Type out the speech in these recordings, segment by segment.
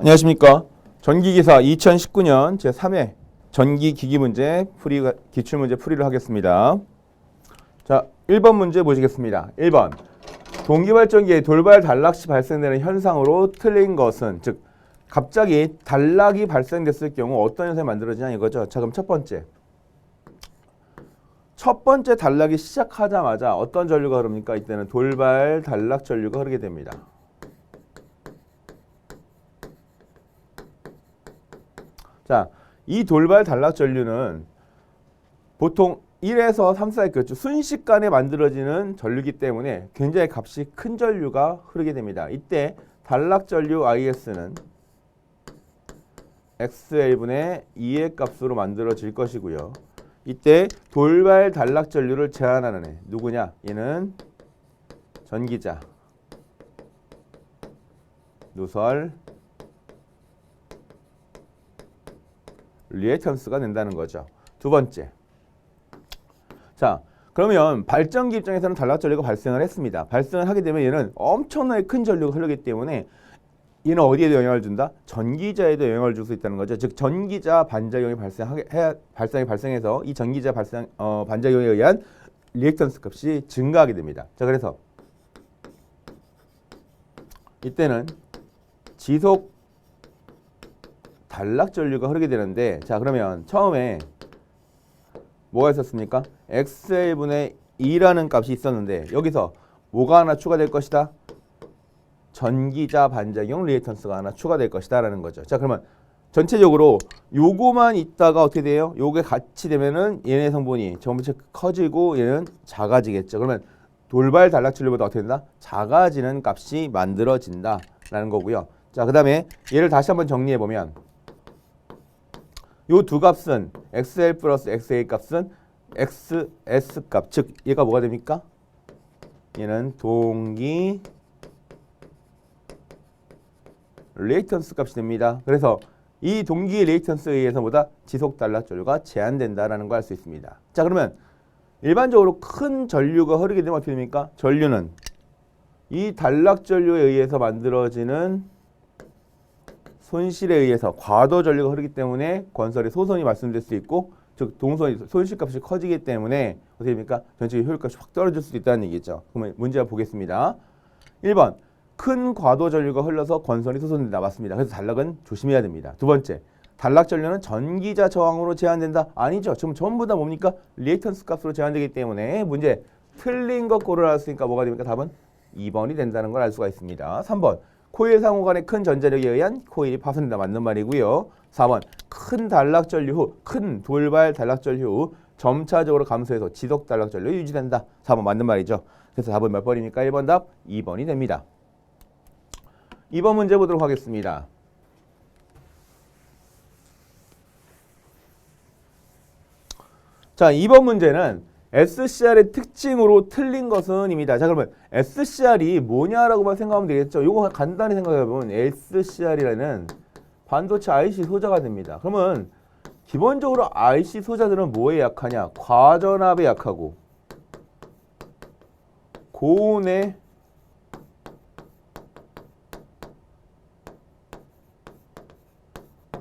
안녕하십니까. 전기기사 2019년 제3회 전기기기 문제 기출문제 풀이를 하겠습니다. 자, 1번 문제 보시겠습니다. 1번. 동기발전기에 돌발 단락 시 발생되는 현상으로 틀린 것은, 즉 갑자기 단락이 발생됐을 경우 어떤 현상이 만들어지냐 이거죠. 자, 그럼 첫 번째 단락이 시작하자마자 어떤 전류가 흐릅니까? 이때는 돌발 단락 전류가 흐르게 됩니다. 자, 이 돌발 단락 전류는 보통 1에서 3, 4의 순식간에 만들어지는 전류이기 때문에 굉장히 값이 큰 전류가 흐르게 됩니다. 이때 단락 전류 IS는 XL분의 2의 값으로 만들어질 것이고요. 이때 돌발 단락 전류를 제한하는 애 누구냐? 얘는 전기자, 누설, 리액턴스가 된다는 거죠. 두 번째. 자, 그러면 발전기 입장에서는 단락 전류가 발생을 했습니다. 발생을 하게 되면 얘는 엄청나게 큰 전류가 흐르기 때문에 얘는 어디에도 영향을 준다? 전기자에도 영향을 줄 수 있다는 거죠. 즉 전기자 반작용이 발생해서 이 전기자 반작용에 의한 리액턴스 값이 증가하게 됩니다. 자, 그래서 이때는 지속 단락 전류가 흐르게 되는데, 자, 그러면 처음에 뭐가 있었습니까? XL분의 2라는 값이 있었는데 여기서 뭐가 하나 추가될 것이다? 전기자 반작용 리액턴스가 하나 추가될 것이다 라는 거죠. 자, 그러면 전체적으로 요거만 있다가 어떻게 돼요? 요게 같이 되면은 얘네 성분이 전부 커지고 얘는 작아지겠죠. 그러면 돌발 단락 전류보다 어떻게 된다? 작아지는 값이 만들어진다 라는 거고요. 자, 그 다음에 얘를 다시 한번 정리해 보면 요 두 값은 XL 플러스 XA 값은 XS 값, 즉 얘가 뭐가 됩니까? 얘는 동기 리액턴스 값이 됩니다. 그래서 이 동기 리액턴스에 의해서 보다 지속 단락 전류가 제한된다라는 걸 알 수 있습니다. 자, 그러면 일반적으로 큰 전류가 흐르게 되면 어떻게 됩니까? 전류는 이 단락 전류에 의해서 만들어지는 손실에 의해서 과도 전류가 흐르기 때문에 건설의 소선이 말씀될 수 있고, 즉 동선이 손실값이 커지기 때문에 어떻게 됩니까? 전체의 효율값이 확 떨어질 수도 있다는 얘기죠. 그러면 문제 한번 보겠습니다. 1번. 큰 과도 전류가 흘러서 건설이 소선된다. 맞습니다. 그래서 단락은 조심해야 됩니다. 두 번째. 단락 전류는 전기자 저항으로 제한된다. 아니죠. 지금 전부 다 뭡니까? 리액턴스 값으로 제한되기 때문에 문제 틀린 것 고르라했으니까 뭐가 됩니까? 답은 2번이 된다는 걸 알 수가 있습니다. 3번. 코일 상호 간의 큰 전자력에 의한 코일이 파손된다. 맞는 말이고요. 4번. 큰 단락 전류 후, 큰 돌발 단락 전류 후 점차적으로 감소해서 지속 단락 전류 유지된다. 4번 맞는 말이죠. 그래서 답은 몇 번입니까? 1번 답 2번이 됩니다. 2번 문제 보도록 하겠습니다. 자, 2번 문제는 SCR의 특징으로 틀린 것은 입니다. 자, 그러면 SCR이 뭐냐라고만 생각하면 되겠죠. 요거 간단히 생각해보면 SCR이라는 반도체 IC 소자가 됩니다. 그러면 기본적으로 IC 소자들은 뭐에 약하냐? 과전압에 약하고 고온에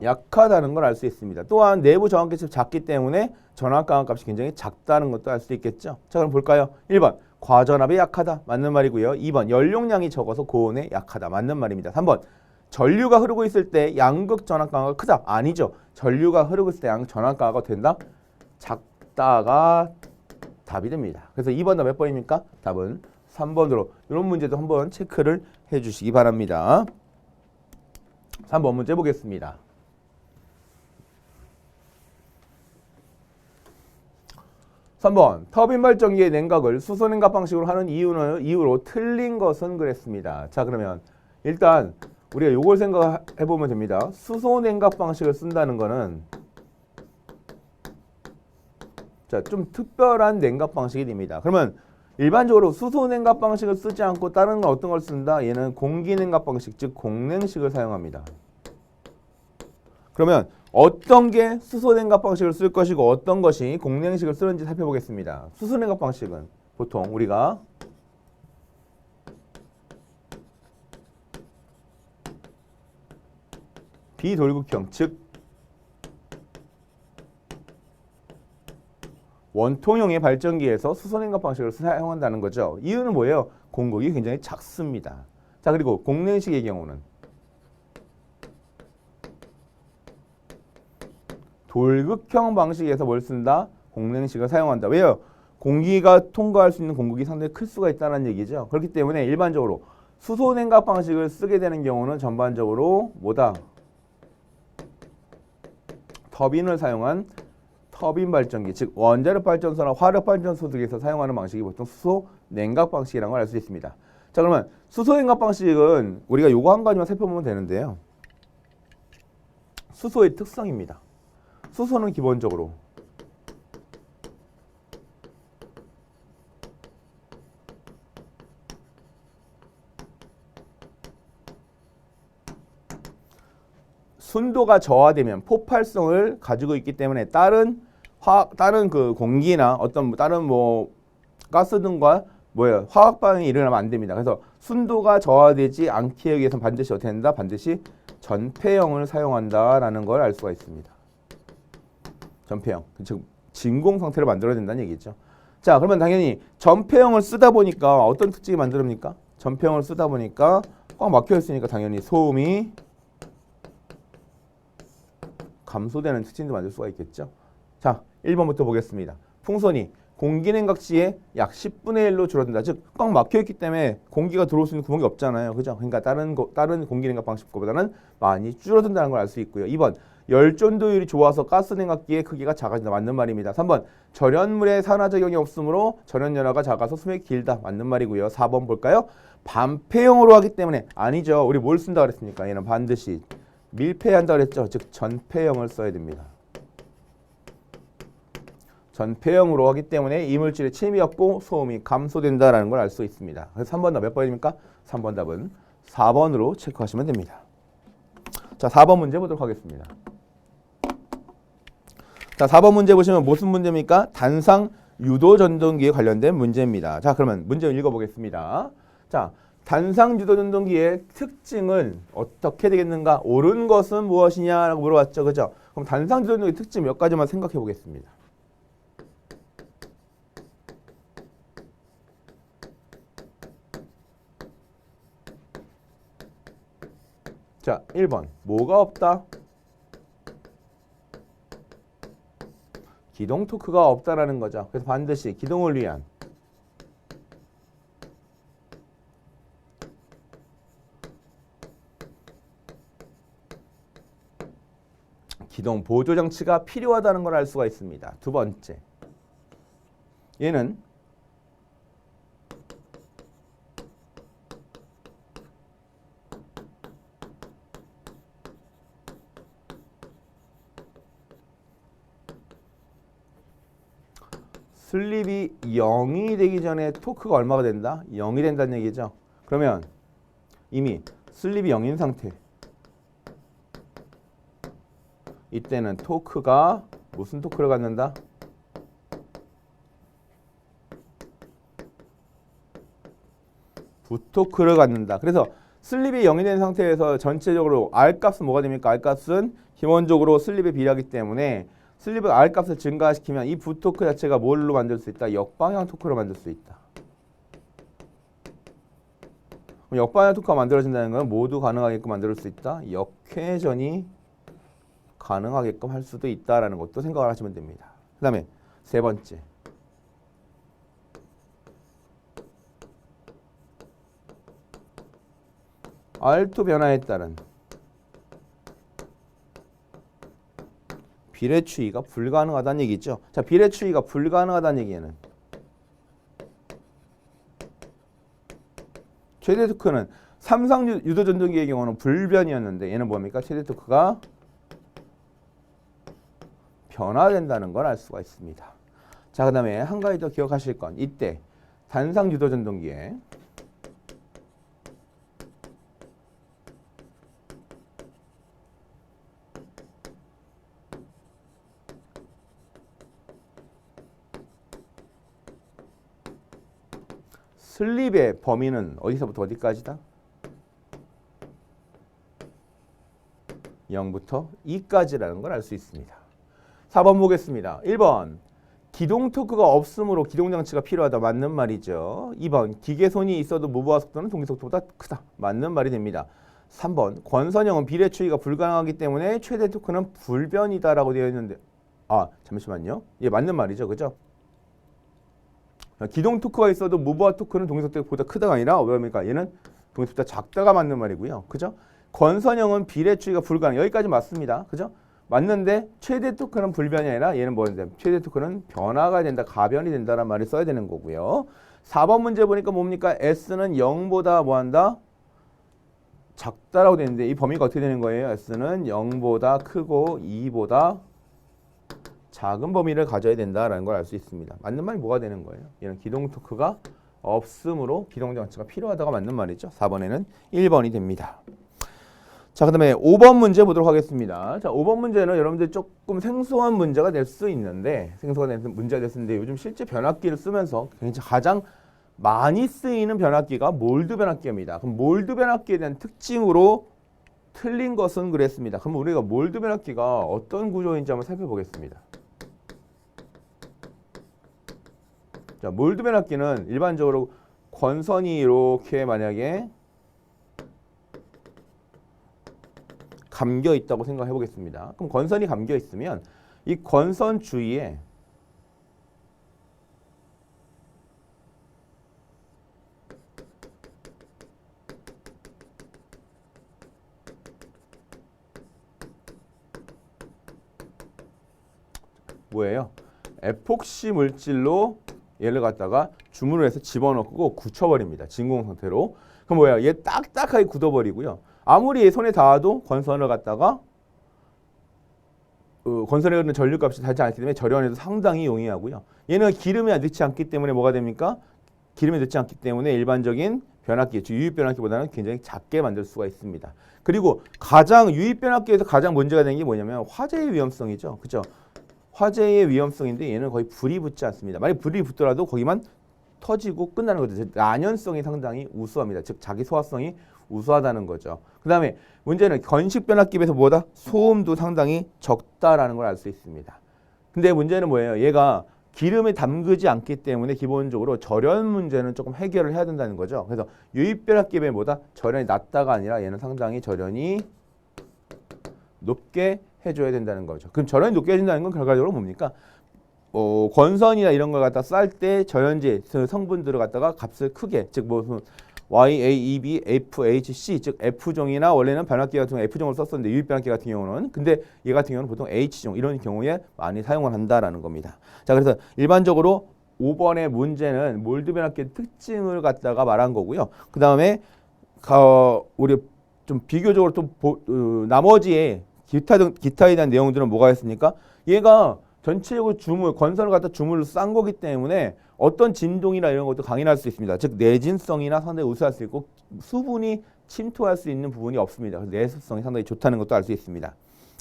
약하다는 걸 알 수 있습니다. 또한 내부 저항값이 작기 때문에 전압 강압 값이 굉장히 작다는 것도 알 수 있겠죠. 자, 그럼 볼까요? 1번 과전압에 약하다. 맞는 말이고요. 2번 연용량이 적어서 고온에 약하다. 맞는 말입니다. 3번 전류가 흐르고 있을 때 양극 전압 강화가 크다. 아니죠. 전류가 흐르고 있을 때 양극 전압 강화가 된다. 작다가 답이 됩니다. 그래서 2번 답 몇 번입니까? 답은 3번으로 이런 문제도 한번 체크를 해주시기 바랍니다. 3번 문제 보겠습니다. 3번 터빈 발전기의 냉각을 수소 냉각 방식으로 하는 이유로 틀린 것은 그랬습니다. 자, 그러면 일단 우리가 요걸 생각해 보면 됩니다. 수소 냉각 방식을 쓴다는 거는 자, 좀 특별한 냉각 방식이 됩니다. 그러면 일반적으로 수소 냉각 방식을 쓰지 않고 다른 건 어떤 걸 쓴다? 얘는 공기 냉각 방식, 즉 공냉식을 사용합니다. 그러면 어떤 게 수소 냉각 방식을 쓸 것이고 어떤 것이 공냉식을 쓰는지 살펴보겠습니다. 수소 냉각 방식은 보통 우리가 비돌극형, 즉 원통형의 발전기에서 수소냉각 방식을 사용한다는 거죠. 이유는 뭐예요? 공극이 굉장히 작습니다. 자, 그리고 공냉식의 경우는 돌극형 방식에서 뭘 쓴다? 공냉식을 사용한다. 왜요? 공기가 통과할 수 있는 공극이 상당히 클 수가 있다는 얘기죠. 그렇기 때문에 일반적으로 수소냉각 방식을 쓰게 되는 경우는 전반적으로 뭐다? 터빈을 사용한 터빈 발전기, 즉 원자력 발전소나 화력 발전소 등에서 사용하는 방식이 보통 수소 냉각 방식이라는 걸 알 수 있습니다. 자, 그러면 수소 냉각 방식은 우리가 요거 한 가지만 살펴보면 되는데요. 수소의 특성입니다. 수소는 기본적으로 순도가 저하되면 폭발성을 가지고 있기 때문에 다른 그 공기나 어떤 다른 뭐 가스 등과 화학 반응이 일어나면 안 됩니다. 그래서 순도가 저하되지 않기 위해서 반드시 어떻게 한다? 반드시 전폐형을 사용한다라는 걸 알 수가 있습니다. 전폐형, 즉 진공 상태를 만들어야 된다는 얘기죠. 자, 그러면 당연히 전폐형을 쓰다 보니까 어떤 특징이 만들어집니까? 전폐형을 쓰다 보니까 꽉 막혀 있으니까 당연히 소음이 감소되는 특징도 만들 수가 있겠죠. 자, 1번부터 보겠습니다. 풍선이 공기냉각 시에 약 10분의 1로 줄어든다. 즉, 꽉 막혀있기 때문에 공기가 들어올 수 있는 구멍이 없잖아요. 그죠? 그러니까 다른 공기냉각 방식보다는 많이 줄어든다는 걸 알 수 있고요. 2번, 열전도율이 좋아서 가스냉각기의 크기가 작아진다. 맞는 말입니다. 3번, 절연물에 산화작용이 없으므로 절연연화가 작아서 수명이 길다. 맞는 말이고요. 4번 볼까요? 반폐형으로 하기 때문에 아니죠. 우리 뭘 쓴다 그랬습니까? 얘는 반드시 밀폐한다 그랬죠. 즉 전폐형을 써야 됩니다. 전폐형으로 하기 때문에 이물질의 침입이 없고 소음이 감소된다라는 걸 알 수 있습니다. 그래서 3번 답 몇 번입니까? 3번 답은 4번으로 체크하시면 됩니다. 자, 4번 문제 보도록 하겠습니다. 자, 4번 문제 보시면 무슨 문제입니까? 단상 유도 전동기에 관련된 문제입니다. 자, 그러면 문제 읽어보겠습니다. 자, 단상 유도 전동기의 특징은 어떻게 되겠는가? 옳은 것은 무엇이냐라고 물어봤죠. 그죠? 그럼 단상 유도 전동기의 특징 몇 가지만 생각해 보겠습니다. 자, 1번. 뭐가 없다? 기동 토크가 없다라는 거죠. 그래서 반드시 기동을 위한 기동 보조 장치가 필요하다는 걸 알 수가 있습니다. 두 번째. 얘는 슬립이 0이 되기 전에 토크가 얼마가 된다? 0이 된다는 얘기죠. 그러면 이미 슬립이 0인 상태. 이때는 토크가 무슨 토크를 갖는다? 부토크를 갖는다. 그래서 슬립이 0이 된 상태에서 전체적으로 R값은 뭐가 됩니까? R값은 기본적으로 슬립에 비례하기 때문에 슬립의 R값을 증가시키면 이 부토크 자체가 뭘로 만들 수 있다? 역방향 토크로 만들 수 있다. 그럼 역방향 토크가 만들어진다는 건 모두 가능하게끔 만들 수 있다. 역회전이 가능하게끔 할 수도 있다라는 것도 생각을 하시면 됩니다. 그 다음에 세 번째. R2 변화에 따른 비례 추이가 불가능하다는 얘기죠. 자, 비례 추이가 불가능하다는 얘기는 최대 토크는 삼상 유도 전동기의 경우는 불변이었는데 얘는 뭡니까? 최대 토크가 변화된다는 걸 알 수가 있습니다. 자, 그 다음에 한 가지 더 기억하실 건 이때 단상 유도 전동기에 슬립의 범위는 어디서부터 어디까지다? 0부터 2까지라는 걸 알 수 있습니다. 4번 보겠습니다. 1번 기동 토크가 없으므로 기동장치가 필요하다. 맞는 말이죠. 2번 기계손이 있어도 무브와 속도는 동기속도보다 크다. 맞는 말이 됩니다. 3번 권선형은 비례추이가 불가능하기 때문에 최대 토크는 불변이다라고 되어 있는데 잠시만요. 예, 맞는 말이죠. 그죠? 기동 토크가 있어도 무브와 토크는 동기속도보다 크다가 아니라 왜입니까? 얘는 동기속도보다 작다가 맞는 말이고요. 그죠? 권선형은 비례추이가 불가능. 여기까지 맞습니다. 그죠? 맞는데 최대 토크는 불변이 아니라 얘는 뭐인데 최대 토크는 변화가 된다, 가변이 된다라는 말을 써야 되는 거고요. 4번 문제 보니까 뭡니까? S는 0보다 뭐한다? 작다라고 되는데 이 범위가 어떻게 되는 거예요? S는 0보다 크고 2보다 작은 범위를 가져야 된다라는 걸 알 수 있습니다. 맞는 말이 뭐가 되는 거예요? 얘는 기동 토크가 없으므로 기동장치가 필요하다가 맞는 말이죠. 4번에는 1번이 됩니다. 자, 그 다음에 5번 문제 보도록 하겠습니다. 자, 5번 문제는 여러분들 조금 생소한 문제가 될 수 있는데, 생소한 문제가 됐는데, 요즘 실제 변압기를 쓰면서 가장 많이 쓰이는 변압기가 몰드 변압기입니다. 그럼 몰드 변압기에 대한 특징으로 틀린 것은 그랬습니다. 그럼 우리가 몰드 변압기가 어떤 구조인지 한번 살펴보겠습니다. 자, 몰드 변압기는 일반적으로 권선이 이렇게 만약에 감겨 있다고 생각해 보겠습니다. 그럼 권선이 감겨 있으면 이 권선 주위에 뭐예요? 에폭시 물질로 얘를 갖다가 주문을 해서 집어넣고 굳혀버립니다. 진공 상태로. 그럼 뭐야? 얘 딱딱하게 굳어버리고요. 아무리 얘 손에 닿아도 권선을 갖다가 권선에 흐르는 전류값이 닿지 않기 때문에 절연에도 상당히 용이하고요. 얘는 기름에 넣지 않기 때문에 뭐가 됩니까? 기름에 넣지 않기 때문에 일반적인 변압기, 즉 유입 변압기보다는 굉장히 작게 만들 수가 있습니다. 그리고 유입 변압기에서 가장 문제가 되는 게 뭐냐면 화재의 위험성이죠. 그렇죠? 화재의 위험성인데 얘는 거의 불이 붙지 않습니다. 만약 불이 붙더라도 거기만 터지고 끝나는 거죠. 안연성이 상당히 우수합니다. 즉 자기 소화성이 우수하다는 거죠. 그 다음에 문제는 건식 변압기에 비해서 뭐다? 소음도 상당히 적다라는 걸 알 수 있습니다. 근데 문제는 뭐예요? 얘가 기름에 담그지 않기 때문에 기본적으로 절연 문제는 조금 해결을 해야 된다는 거죠. 그래서 유입 변압기에 비해 뭐다? 절연이 낮다가 아니라 얘는 상당히 절연이 높게 해줘야 된다는 거죠. 그럼 절연이 높게 해준다는 건 결과적으로 뭡니까? 권선이나 이런 걸 갖다 쌀 때 절연제 성분들을 갖다가 값을 크게, 즉 무슨 YAEB, FHC, 즉 F종이나 원래는 변압기 같은 경우 F종을 썼었는데 유입 변압기 같은 경우는 근데 얘 같은 경우는 보통 H종 이런 경우에 많이 사용을 한다라는 겁니다. 자, 그래서 일반적으로 5번의 문제는 몰드 변압기의 특징을 갖다가 말한 거고요. 그 다음에 우리 좀 비교적으로 또 나머지의 기타에 대한 내용들은 뭐가 있습니까? 얘가 전체적으로 권선을 갖다 주물로 싼 거기 때문에 어떤 진동이나 이런 것도 강인할 수 있습니다. 즉 내진성이나 상당히 우수할 수 있고 수분이 침투할 수 있는 부분이 없습니다. 그래서 내습성이 상당히 좋다는 것도 알 수 있습니다.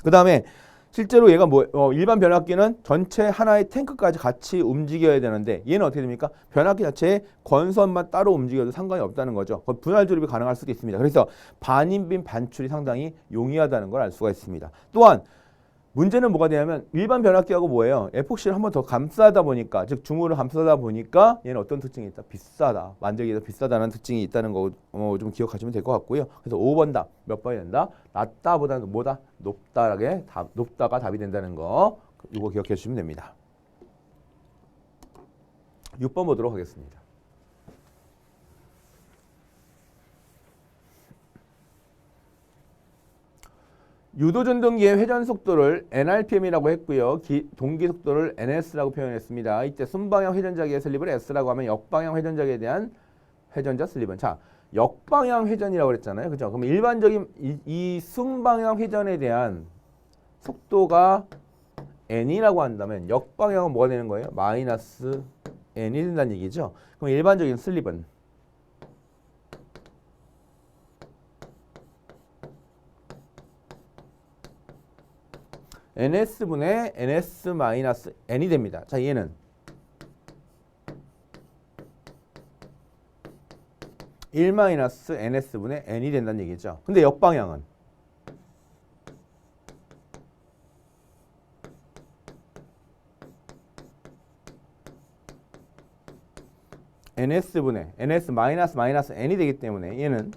그 다음에 실제로 얘가 일반 변압기는 전체 하나의 탱크까지 같이 움직여야 되는데 얘는 어떻게 됩니까? 변압기 자체에 권선만 따로 움직여도 상관이 없다는 거죠. 분할 조립이 가능할 수도 있습니다. 그래서 반인빈 반출이 상당히 용이하다는 걸 알 수가 있습니다. 또한 문제는 뭐가 되냐면 일반 변압기하고 뭐예요? 에폭시를 한 번 더 감싸다 보니까, 즉 주물을 감싸다 보니까 얘는 어떤 특징이 있다? 비싸다. 만들기가 비싸다는 특징이 있다는 거 좀 기억하시면 될 것 같고요. 그래서 5번 답 몇 번이 된다? 낮다보다는 뭐다? 높다가 답이 된다는 거 이거 기억해 주시면 됩니다. 6번 보도록 하겠습니다. 유도전동기의 회전 속도를 nrpm이라고 했고요. 동기 속도를 ns라고 표현했습니다. 이때 순방향 회전자기의 슬립을 s라고 하면 역방향 회전자기에 대한 회전자 슬립은 자, 역방향 회전이라고 그랬잖아요. 그죠? 그럼 일반적인 이 순방향 회전에 대한 속도가 n이라고 한다면 역방향은 뭐가 되는 거예요? 마이너스 n이 된다는 얘기죠. 그럼 일반적인 슬립은 ns분의 ns 마이너스 n이 됩니다. 자, 얘는 (1 마이너스 ns분의 n이 된다는 얘기죠. 근데 역방향은 ns분의 ns 마이너스 마이너스 n이 되기 때문에 얘는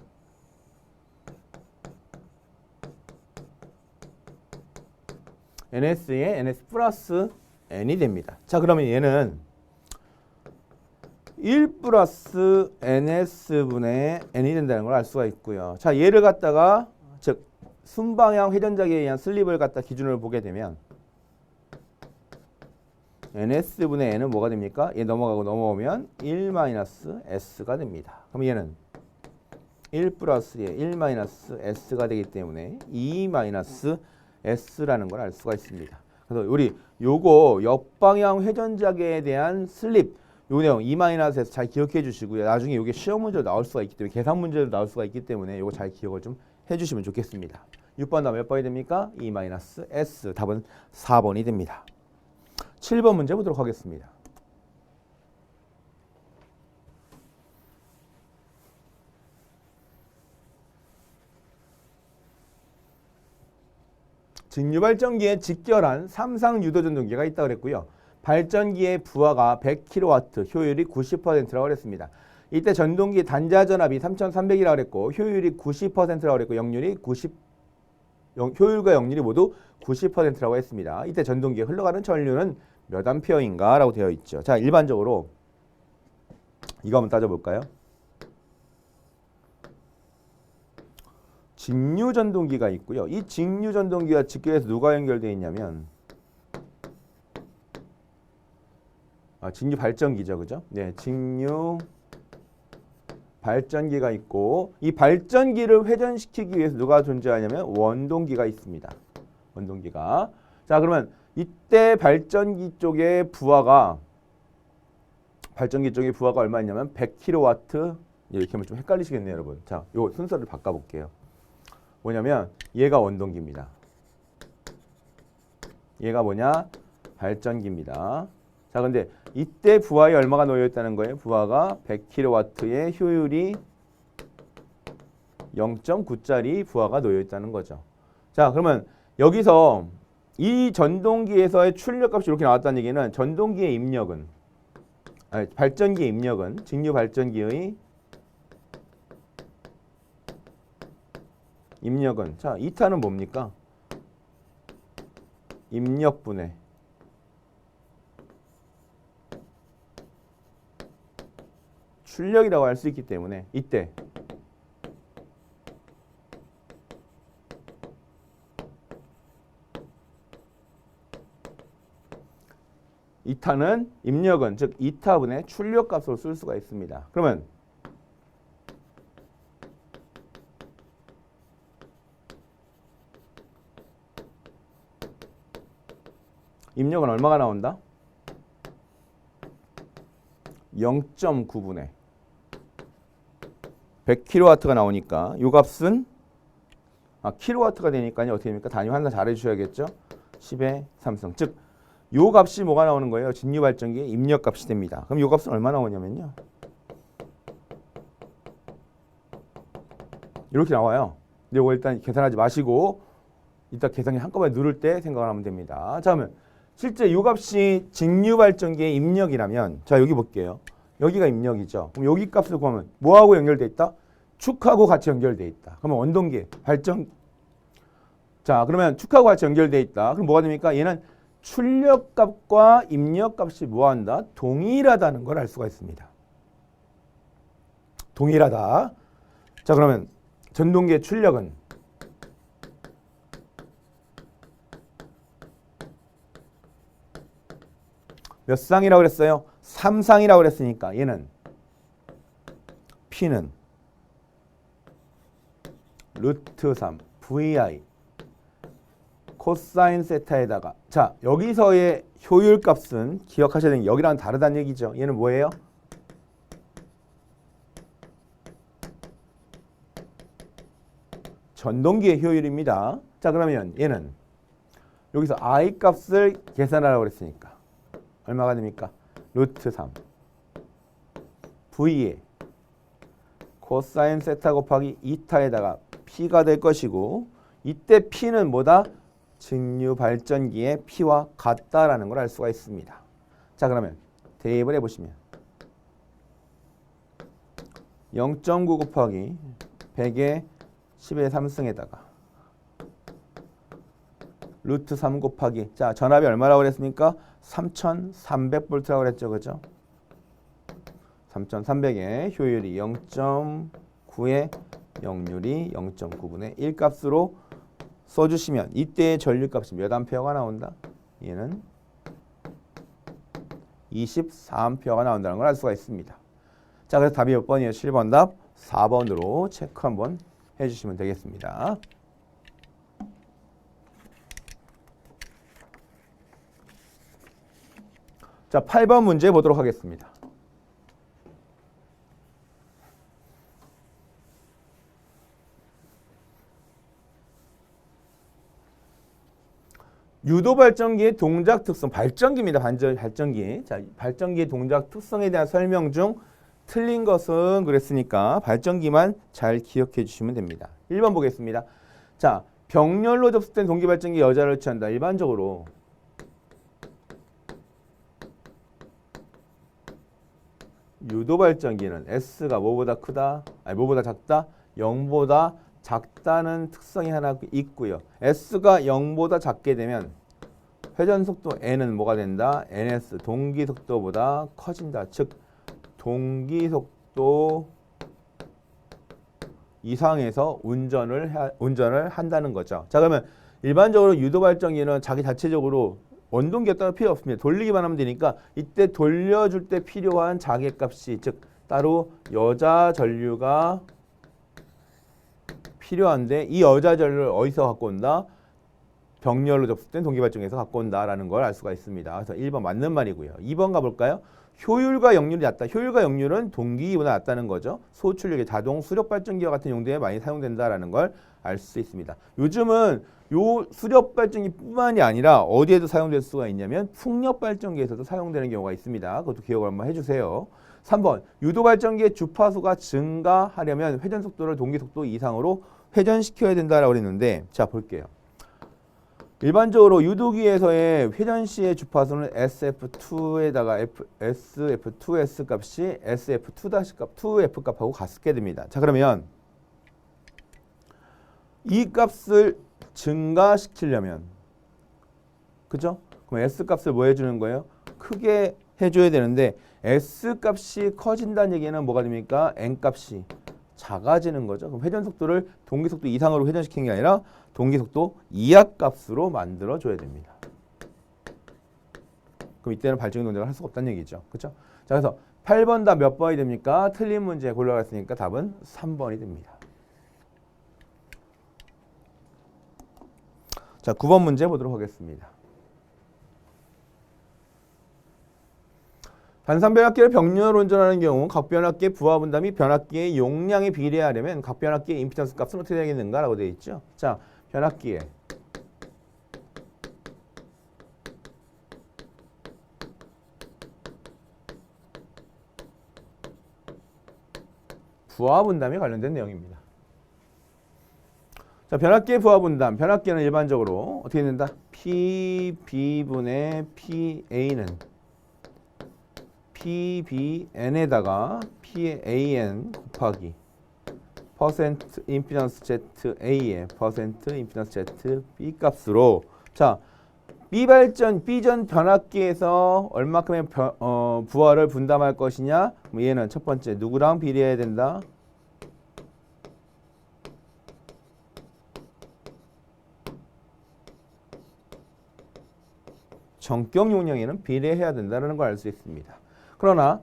ns의 ns 플러스 n이 됩니다. 자, 그러면 얘는 1 플러스 ns분의 n이 된다는 걸 알 수가 있고요. 자, 얘를 갖다가 즉 순방향 회전자기에 의한 슬립을 갖다 기준으로 보게 되면 ns분의 n은 뭐가 됩니까? 얘 넘어가고 넘어오면 1 마이너스 s가 됩니다. 그럼 얘는 1 플러스에 1 마이너스 s가 되기 때문에 2 마이너스 s라는 걸 알 수가 있습니다. 그래서 우리 요거 역방향 회전자기에 대한 슬립 요 내용 2-S 잘 기억해 주시고요. 나중에 이게 시험 문제로 나올 수가 있기 때문에 계산 문제로 나올 수가 있기 때문에 이거 잘 기억을 좀 해주시면 좋겠습니다. 6번 다음 몇 번이 됩니까? 2-S. 답은 4번이 됩니다. 7번 문제 보도록 하겠습니다. 직류발전기에 직결한 3상 유도전동기가 있다고 그랬고요. 발전기의 부하가 100kW, 효율이 90%라고 그랬습니다. 이때 전동기 단자전압이 3300이라고 그랬고 효율이 90%라고 그랬고 효율과 역률이 모두 90%라고 했습니다. 이때 전동기에 흘러가는 전류는 몇 암페어인가 라고 되어 있죠. 자, 일반적으로 이거 한번 따져볼까요? 직류전동기가 있고요. 이 직류전동기와 직결해서 누가 연결되어 있냐면 직류 발전기죠. 그죠? 네, 직류 발전기가 있고 이 발전기를 회전시키기 위해서 누가 존재하냐면 원동기가 있습니다. 원동기가. 자, 그러면 이때 발전기 쪽의 부하가 얼마였냐면 100kW 이렇게 하면 좀 헷갈리시겠네요, 여러분. 자, 요 순서를 바꿔 볼게요. 뭐냐면 얘가 원동기입니다. 얘가 뭐냐? 발전기입니다. 자, 근데 이때 부하에 얼마가 놓여 있다는 거예요? 부하가 100kW의 효율이 0.9짜리 부하가 놓여 있다는 거죠. 자, 그러면 여기서 이 전동기에서의 출력값이 이렇게 나왔다는 얘기는 전동기의 입력은 발전기의 입력은 직류 발전기의 입력은 자, 2타는 뭡니까? 입력분의 출력이라고 할 수 있기 때문에 이때 이타는 입력은 즉 2타분의 출력값으로 쓸 수가 있습니다. 그러면 입력은 얼마가 나온다? 0.9분의 100kW가 나오니까 이 값은 kW가 되니까요. 어떻게 됩니까? 단위 환산 잘 해주셔야겠죠? 10의 3승. 즉, 이 값이 뭐가 나오는 거예요? 직류 발전기의 입력 값이 됩니다. 그럼 이 값은 얼마 나오냐면요. 이렇게 나와요. 근데 이거 일단 계산하지 마시고 이따 계산기 한꺼번에 누를 때 생각을 하면 됩니다. 자, 그러면 실제 이 값이 직류 발전기의 입력이라면 자, 여기 볼게요. 여기가 입력이죠. 그럼 여기 값을 구하면 뭐하고 연결돼 있다? 축하고 같이 연결돼 있다. 그러면 원동기 발전 자, 그러면 축하고 같이 연결돼 있다. 그럼 뭐가 됩니까? 얘는 출력값과 입력값이 뭐한다? 동일하다는 걸 알 수가 있습니다. 동일하다. 자, 그러면 전동기의 출력은 몇 쌍이라고 그랬어요? 3쌍이라고 그랬으니까 얘는 P는 루트 3 VI 코사인 세타에다가 자, 여기서의 효율값은 기억하셔야 되는 게 여기랑 다르다는 얘기죠. 얘는 뭐예요? 전동기의 효율입니다. 자, 그러면 얘는 여기서 I 값을 계산하라고 그랬으니까 얼마가 됩니까? 루트 3 V에 코사인 세타 곱하기 2타에다가 P가 될 것이고 이때 P는 뭐다? 직류 발전기의 P와 같다라는 걸 알 수가 있습니다. 자, 그러면 대입을 해보시면 0.9 곱하기 100의 10의 3승에다가 루트 3 곱하기 자 전압이 얼마라고 그랬습니까? 3300V라고 그랬죠. 그죠? 3300의 효율이 0.9의 역률이 0.9분의 1 값으로 써주시면 이때의 전류값이 몇 암페어가 나온다? 얘는 24암페어가 나온다는 걸 알 수가 있습니다. 자, 그래서 답이 몇 번이에요? 7번 답 4번으로 체크 한번 해주시면 되겠습니다. 자, 8번 문제 보도록 하겠습니다. 유도 발전기의 동작 특성, 발전기입니다. 발전기. 자, 발전기의 동작 특성에 대한 설명 중 틀린 것은 그랬으니까 발전기만 잘 기억해 주시면 됩니다. 1번 보겠습니다. 자, 병렬로 접수된 동기 발전기 여자를 취한다. 일반적으로 유도 발전기는 S가 뭐보다 크다? 아니 뭐보다 작다? 0보다 작다는 특성이 하나 있고요. S가 0보다 작게 되면 회전속도 N은 뭐가 된다? NS 동기속도보다 커진다. 즉 동기속도 이상에서 운전을 한다는 거죠. 자, 그러면 일반적으로 유도 발전기는 자기 자체적으로 원동기가 따로 필요 없습니다. 돌리기만 하면 되니까 이때 돌려줄 때 필요한 자개값이 즉 따로 여자 전류가 필요한데 이 여자 전류를 어디서 갖고 온다? 병렬로 접수된 동기발전기에서 갖고 온다라는 걸 알 수가 있습니다. 그래서 1번 맞는 말이고요. 2번 가볼까요? 효율과 역률이 낮다. 효율과 역률은 동기보다 낮다는 거죠. 소출력의 자동 수력 발전기와 같은 용도에 많이 사용된다라는 걸 알 수 있습니다. 요즘은 요 수력 발전기뿐만이 아니라 어디에도 사용될 수가 있냐면 풍력 발전기에서도 사용되는 경우가 있습니다. 그것도 기억을 한번 해주세요. 3번 유도 발전기의 주파수가 증가하려면 회전 속도를 동기 속도 이상으로 회전시켜야 된다라고 그랬는데 자 볼게요. 일반적으로 유도기에서의 회전 시의 주파수는 SF2에다가 SF2S 값이 SF2 값, 2F 값하고 같게 됩니다. 자 그러면 이 값을 증가시키려면 그죠? 그럼 S 값을 뭐 해주는 거예요? 크게 해줘야 되는데 S 값이 커진다는 얘기는 뭐가 됩니까? N 값이 작아지는 거죠. 그럼 회전 속도를 동기 속도 이상으로 회전시키는 게 아니라 동기 속도 이하 값으로 만들어 줘야 됩니다. 그럼 이때는 발전기 동작을 할 수가 없다는 얘기죠. 그렇죠? 자, 그래서 8번 답 몇 번이 됩니까? 틀린 문제 골라갔으니까 답은 3번이 됩니다. 자, 9번 문제 보도록 하겠습니다. 단산 변압기를 병렬로 운전하는 경우 각 변압기의 부하 분담이 변압기의 용량에 비례하려면 각 변압기의 임피던스 값은 어떻게 되겠는가라고 되어 있죠. 자, 변압기의 부하 분담이 관련된 내용입니다. 자, 변압기의 부하 분담. 변압기는 일반적으로 어떻게 된다? PB분의 PA는 PBN에다가 PAN 곱하기 퍼센트 임피던스 ZA의 퍼센트 임피던스 ZB 값으로 자 B전 변압기에서 얼마큼의 부하를 분담할 것이냐? 얘는 첫 번째 누구랑 비례해야 된다? 전격 용량에는 비례해야 된다는 걸 알 수 있습니다. 그러나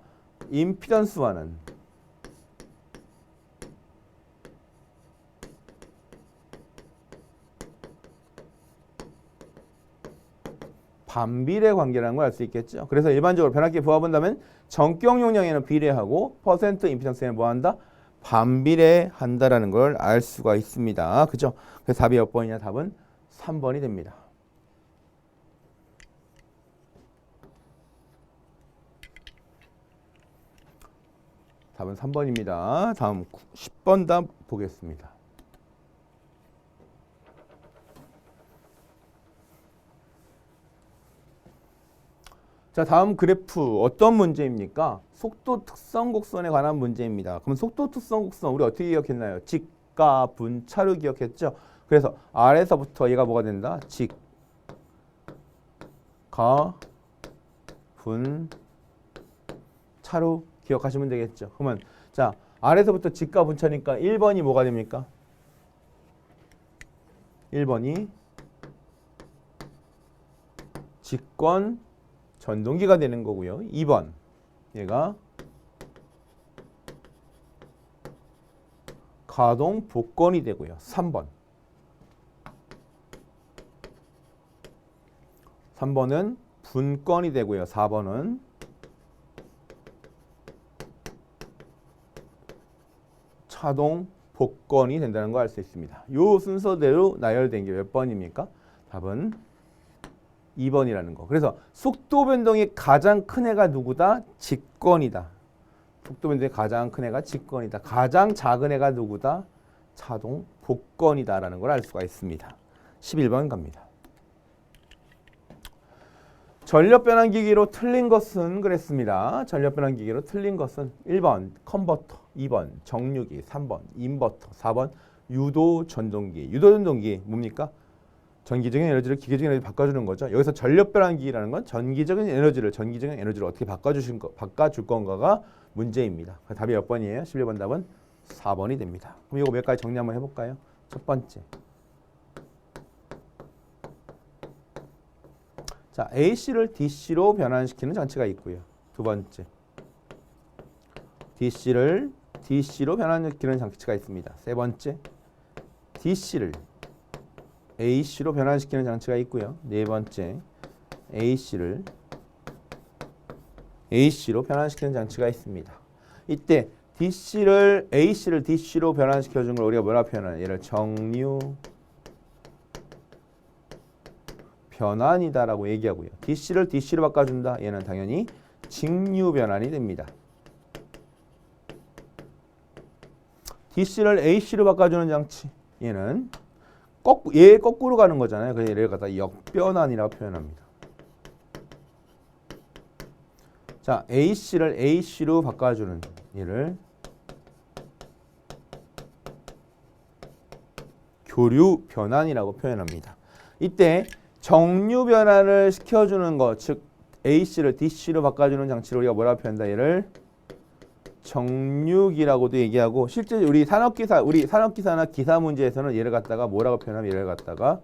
임피던스와는 반비례 관계라는 걸 알 수 있겠죠. 그래서 일반적으로 변압기 부하 분담은 전격 용량에는 비례하고 퍼센트 임피던스에는 뭐한다? 반비례한다라는 걸 알 수가 있습니다. 그죠? 그래서 답이 몇 번이냐? 답은 3번이 됩니다. 답은 3번입니다. 다음 10번 답 보겠습니다. 자, 다음 그래프 어떤 문제입니까? 속도 특성 곡선에 관한 문제입니다. 그럼 속도 특성 곡선 우리 어떻게 기억했나요? 직가 분차로 기억했죠? 그래서 아래서부터 얘가 뭐가 된다? 직가 분차로 기억하시면 되겠죠. 그러면 자, 아래서부터 직가 분차니까 1번이 뭐가 됩니까? 1번이 직권 전동기가 되는 거고요. 2번 얘가 가동 복권이 되고요. 3번은 분권이 되고요. 4번은 차동 복권이 된다는 거 알 수 있습니다. 이 순서대로 나열된 게 몇 번입니까? 답은 2번이라는 거. 그래서 속도 변동이 가장 큰 애가 누구다? 직권이다. 속도 변동이 가장 큰 애가 직권이다. 가장 작은 애가 누구다? 차동 복권이다라는 걸 알 수가 있습니다. 11번 갑니다. 전력 변환기기로 틀린 것은 그랬습니다. 전력 변환기기로 틀린 것은 1번 컨버터, 2번 정류기, 3번 인버터, 4번 유도 전동기. 유도 전동기 뭡니까? 전기적인 에너지를 기계적인 에너지로 바꿔주는 거죠. 여기서 전력 변환기라는 건 전기적인 에너지를 어떻게 바꿔줄 건가가 문제입니다. 답이 몇 번이에요? 11번 답은 4번이 됩니다. 그럼 이거 몇 가지 정리 한번 해볼까요? 첫 번째, 자 AC를 DC로 변환시키는 장치가 있고요. 두 번째, DC를 DC로 변환시키는 장치가 있습니다. 세 번째, DC를 AC로 변환시키는 장치가 있고요. 네 번째, AC를 AC로 변환시키는 장치가 있습니다. 이때 AC를 DC로 변환시켜준 걸 우리가 뭐라 표현하냐? 얘를 정류 변환이다라고 얘기하고요. DC를 DC로 바꿔준다. 얘는 당연히 직류 변환이 됩니다. DC를 AC로 바꿔주는 장치, 얘는 얘 거꾸로 가는 거잖아요. 그래서 얘를 갖다 역변환이라고 표현합니다. 자, AC를 AC로 바꿔주는 얘를 교류 변환이라고 표현합니다. 이때 정류 변환을 시켜주는 것, 즉 AC를 DC로 바꿔주는 장치를 우리가 뭐라고 표현한다? 얘를 정류기라고도 얘기하고, 실제 우리 산업기사나 기사 문제에서는 얘를 갖다가 뭐라고 표현하면 얘를 갖다가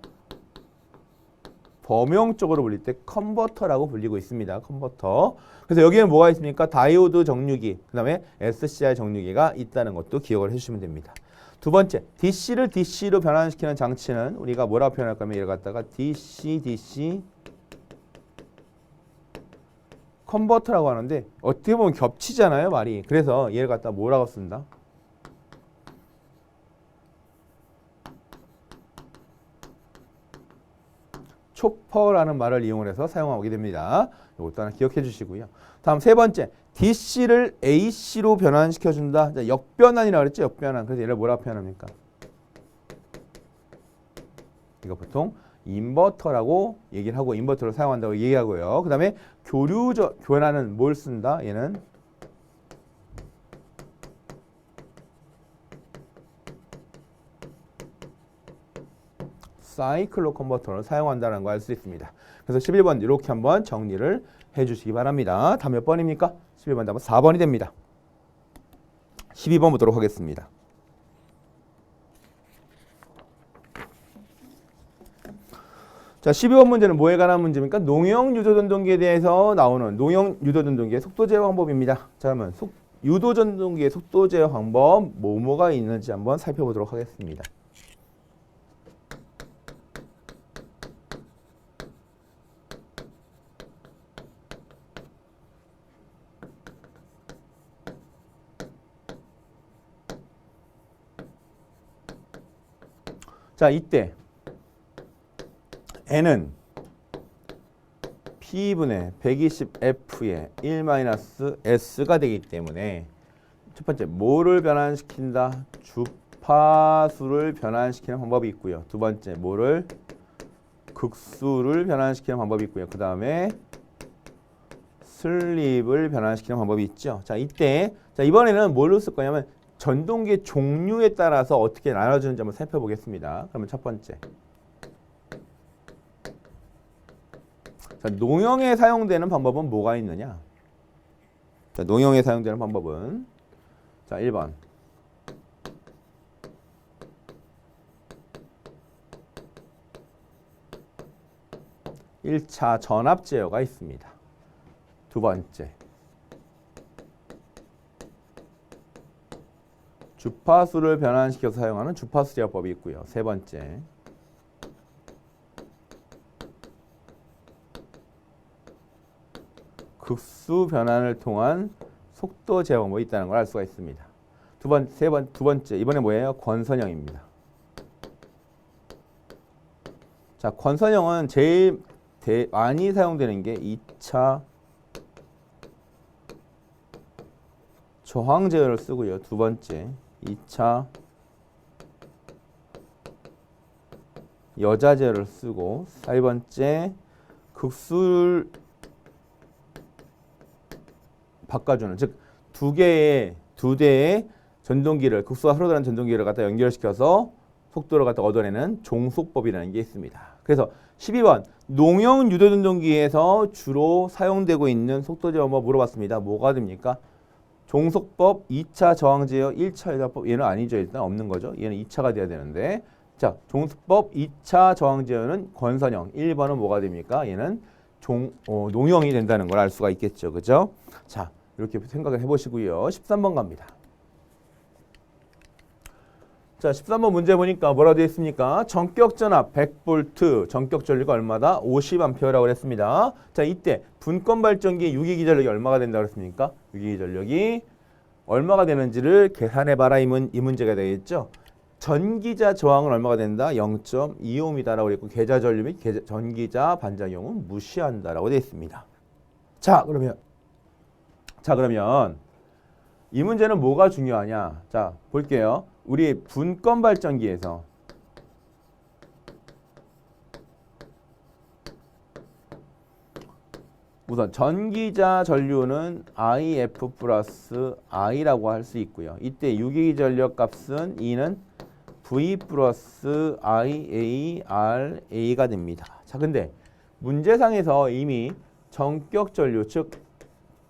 범용적으로 불릴 때 컨버터라고 불리고 있습니다. 컨버터. 그래서 여기에는 뭐가 있습니까? 다이오드 정류기, 그 다음에 SCR 정류기가 있다는 것도 기억을 해주시면 됩니다. 두 번째, DC를 DC로 변환시키는 장치는 우리가 뭐라고 표현할 거면 얘를 갖다가 DC 컨버터라고 하는데 어떻게 보면 겹치잖아요, 말이. 그래서 얘를 갖다 뭐라고 쓴다? 초퍼라는 말을 이용해서 사용하게 됩니다. 이것도 하나 기억해 주시고요. 다음 세 번째, DC를 AC로 변환시켜준다. 자, 역변환이라고 그랬죠? 역변환. 그래서 얘를 뭐라고 표현합니까? 이거 보통 인버터라고 얘기를 하고 인버터를 사용한다고 얘기하고요. 그 다음에 교류변환은 뭘 쓴다? 얘는 사이클로 컨버터를 사용한다는 거 알 수 있습니다. 그래서 11번 이렇게 한번 정리를 해주시기 바랍니다. 다음 몇 번입니까? 11번 답은 4번이 됩니다. 12번 보도록 하겠습니다. 자, 12번 문제는 뭐에 관한 문제입니까? 농형 유도전동기에 대해서 나오는 농형 유도전동기의 속도 제어 방법입니다. 자, 그러면 유도전동기의 속도 제어 방법 뭐가 있는지 한번 살펴보도록 하겠습니다. 자, 이때 N은 P분의 120F의 1-S가 되기 때문에 첫 번째, 뭐를 변환시킨다? 주파수를 변환시키는 방법이 있고요. 두 번째, 극수를 변환시키는 방법이 있고요. 그 다음에 슬립을 변환시키는 방법이 있죠. 자, 이때 자, 이번에는 뭘로 쓸 거냐면 전동기의 종류에 따라서 어떻게 나눠주는지 한번 살펴보겠습니다. 그러면 첫 번째. 자, 농형에 사용되는 방법은 뭐가 있느냐? 자, 농형에 사용되는 방법은 자, 1번. 일차 전압 제어가 있습니다. 두 번째. 주파수를 변환시켜서 사용하는 주파수 제어법이 있고요. 세 번째. 급수 변환을 통한 속도 제어 방법이 있다는 걸 알 수가 있습니다. 두 번째. 이번에 뭐예요? 권선형입니다. 자, 권선형은 제일 많이 사용되는 게 2차 저항 제어를 쓰고요. 두 번째, 2차 여자 제어를 쓰고, 세 번째, 극수를 바꿔주는, 즉 두 대의 전동기를, 극수가 흐르는 전동기를 갖다 연결시켜서 속도를 갖다 얻어내는 종속법이라는 게 있습니다. 그래서 12번 농형 유도 전동기에서 주로 사용되고 있는 속도 제어법 물어봤습니다. 뭐가 됩니까? 종속법, 2차 저항 제어, 1차 여자법. 얘는 아니죠. 일단 없는 거죠. 얘는 2차가 돼야 되는데. 자, 종속법 2차 저항 제어는 권선형. 1번은 뭐가 됩니까? 얘는 농형이 된다는 걸 알 수가 있겠죠. 그죠? 자, 이렇게 생각을 해보시고요. 13번 갑니다. 자, 13번 문제 보니까 뭐라고 되어 있습니까? 전격 전압 100V, 전격 전류가 얼마다? 50A라고 그랬습니다. 자, 이때 분권 발전기 유기기 전력이 얼마가 된다고 그랬습니까? 유기기 전력이 얼마가 되는지를 계산해 봐라. 이 문제가 되겠죠. 전기자 저항은 얼마가 된다? 0.25m라고 그랬고, 계자 전류 및 전기자 반작용은 무시한다라고 되어 있습니다. 자, 그러면 이 문제는 뭐가 중요하냐? 자, 볼게요. 우리 분권 발전기에서 우선 전기자 전류는 IF 플러스 I라고 할 수 있고요. 이때 유기기 전력 값은 E는 V 플러스 IARA가 됩니다. 자, 근데 문제상에서 이미 전격 전류, 즉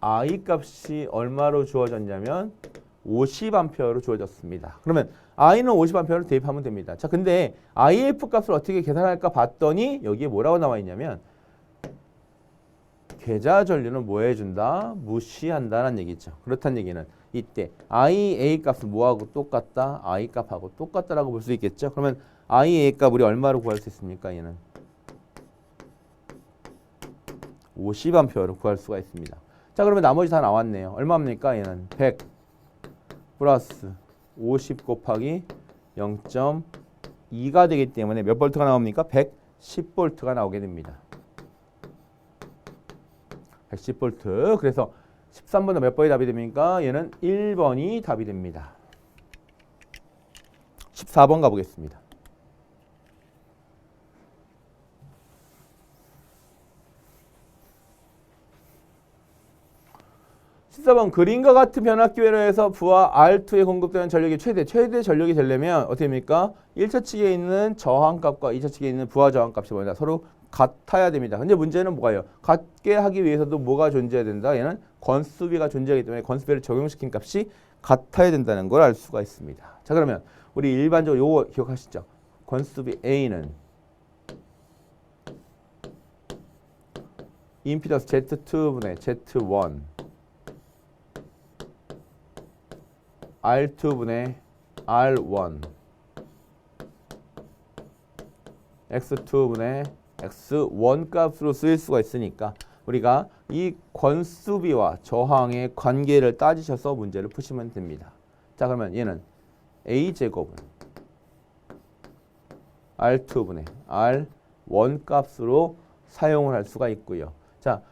I 값이 얼마로 주어졌냐면 50A로 주어졌습니다. 그러면 I는 50A로 대입하면 됩니다. 자, 근데 IF 값을 어떻게 계산할까 봤더니 여기에 뭐라고 나와 있냐면 계자 전류는 뭐 해준다? 무시한다는 얘기죠. 그렇다는 얘기는 이때 IA 값은 뭐하고 똑같다? I 값하고 똑같다라고 볼 수 있겠죠. 그러면 IA 값 우리 얼마로 구할 수 있습니까? 얘는 50A로 구할 수가 있습니다. 자, 그러면 나머지 다 나왔네요. 얼마입니까? 얘는 100 플러스 50 곱하기 0.2가 되기 때문에 몇 볼트가 나옵니까? 110볼트가 나오게 됩니다. 110볼트. 그래서 13번은 몇 번이 답이 됩니까? 얘는 1번이 답이 됩니다. 14번 가보겠습니다. 14번 그림과 같은 변압기회로에서 부하 R2에 공급되는 전력이 최대 전력이 되려면 어떻게 됩니까? 1차 측에 있는 저항값과 2차 측에 있는 부하 저항값이 뭐냐? 서로 같아야 됩니다. 근데 문제는 뭐가요? 같게 하기 위해서도 뭐가 존재해야 된다? 얘는 건수비가 존재하기 때문에 건수비를 적용시킨 값이 같아야 된다는 걸 알 수가 있습니다. 자, 그러면 우리 일반적으로 요거 기억하시죠? 건수비 A는 임피던스 Z2분의 Z1 R2분의 R1 X2분의 X1 값으로 쓰일 수가 있으니까 우리가 이 권수비와 저항의 관계를 따지셔서 문제를 푸시면 됩니다. 자, 그러면 얘는 A제곱은 R2분의 R1 값으로 사용을 할 수가 있고요. 자,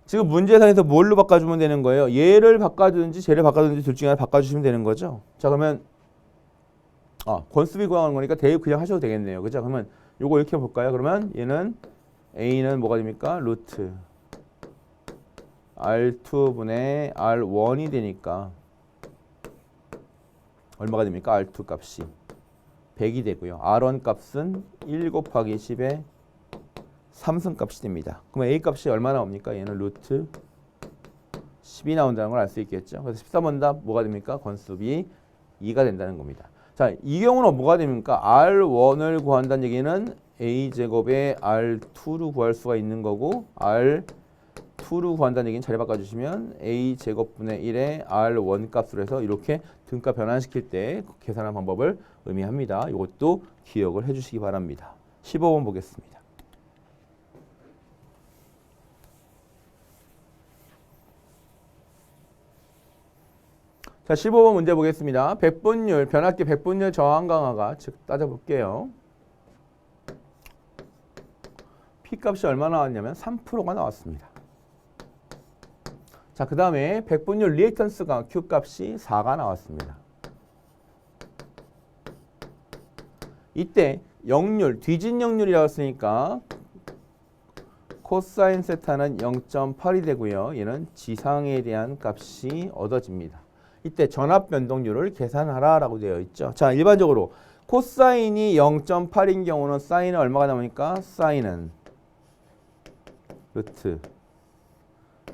지금 문제상에서 뭘로 바꿔주면 되는 거예요? 얘를 바꿔주든지 쟤를 바꿔주든지 둘 중에 하나 바꿔주시면 되는 거죠. 자, 그러면 권수비 구하는 거니까 대입 그냥 하셔도 되겠네요. 그죠? 그러면 요거 이렇게 볼까요? 그러면 얘는 A는 뭐가 됩니까? 루트 R2분의 R1이 되니까 얼마가 됩니까? R2 값이 100이 되고요. R1 값은 1 곱하기 10의 3승 값이 됩니다. 그러면 A 값이 얼마 나옵니까? 얘는 루트 10이 나온다는 걸 알 수 있겠죠. 그래서 13번 답 뭐가 됩니까? 건수비 2가 된다는 겁니다. 자, 이 경우는 뭐가 됩니까? R1을 구한다는 얘기는 A제곱에 R2로 구할 수가 있는 거고 R2로 구한다는 얘기는 자리 바꿔주시면 A제곱분의 1에 R1 값으로 해서 이렇게 등가 변환시킬 때 계산하는 방법을 의미합니다. 이것도 기억을 해주시기 바랍니다. 15번 보겠습니다. 자, 15번 문제 보겠습니다. 백분율, 변압기 백분율 저항 강화가 즉 따져볼게요. P값이 얼마 나왔냐면 3%가 나왔습니다. 자, 그 다음에 백분율 리액턴스가 Q값이 4가 나왔습니다. 이때 역률, 뒤진 역률이라고 했으니까 코사인 세타는 0.8이 되고요. 얘는 지상에 대한 값이 얻어집니다. 이때 전압 변동률을 계산하라 라고 되어 있죠. 자, 일반적으로 코사인이 0.8인 경우는 사인은 얼마가 나오니까 사인은 루트